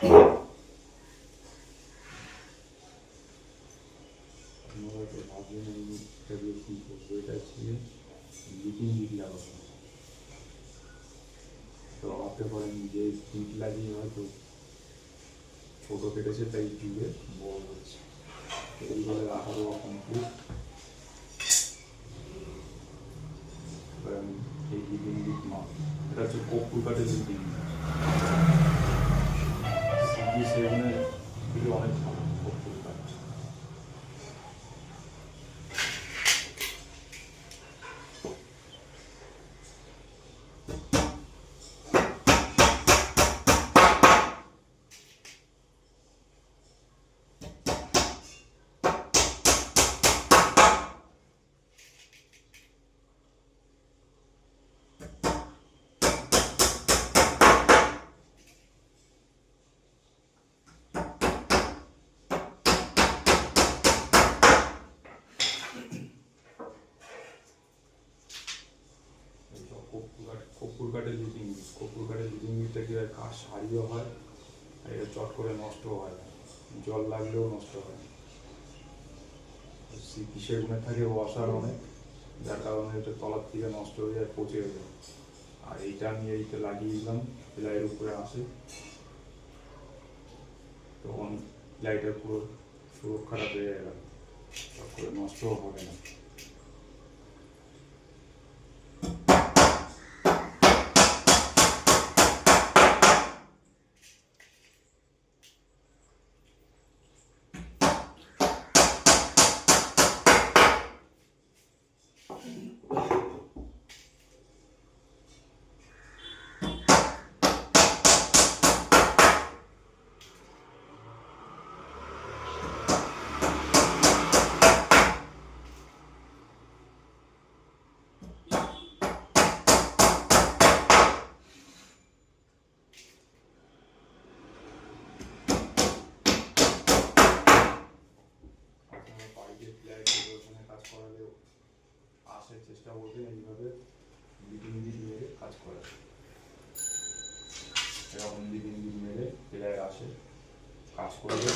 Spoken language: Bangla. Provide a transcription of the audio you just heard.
আপনারা তো ভাববেন আমি এটা দিয়ে কী করবো, এটা ছিল লিটিং বিট লাগাবো। তো ভাবতে পারেন যে বিট লাগিয়ে হয়তো ছোটো কেটেছে তাই টিউবে বড় হচ্ছে। এইভাবে রাখা দেওয়া কমপ্লিট। এবার আমি এই লিটিং বিট মাপ, এটা হচ্ছে কর্পূর কাঠের লিটিং সিজি সেগুনের থেকে অনেক ভালো কর্পূর কাঠ। কর্পূর কাঠের লিটিং বিট, কর্পূর কাঠের লিটিং বিটটা কি হয়, কাঠ সারিও হয় আর এটা চট করে নষ্টও হয় না, জল লাগলেও নষ্ট হয় না। সিপি সেগুনের থাকে ওয়াশার অনেক, যার কারণে এটা তলার থেকে নষ্ট হয়ে যায়, পচে যায়। আর এইটা আমি এইটা লাগিয়ে দিলাম, প্লাইয়ের উপরে আসে, তখন প্লাইটার পুরো সুরক্ষাটা পেয়ে গেল, চট করে নষ্টও হবে না। কাজ করালেও আসার চেষ্টা করবেন এইভাবে লিটিং বিট মেরে কাজ করা, এরকম লিটিং বিট মেরে প্লাইয়ের আসে কাজ করবে।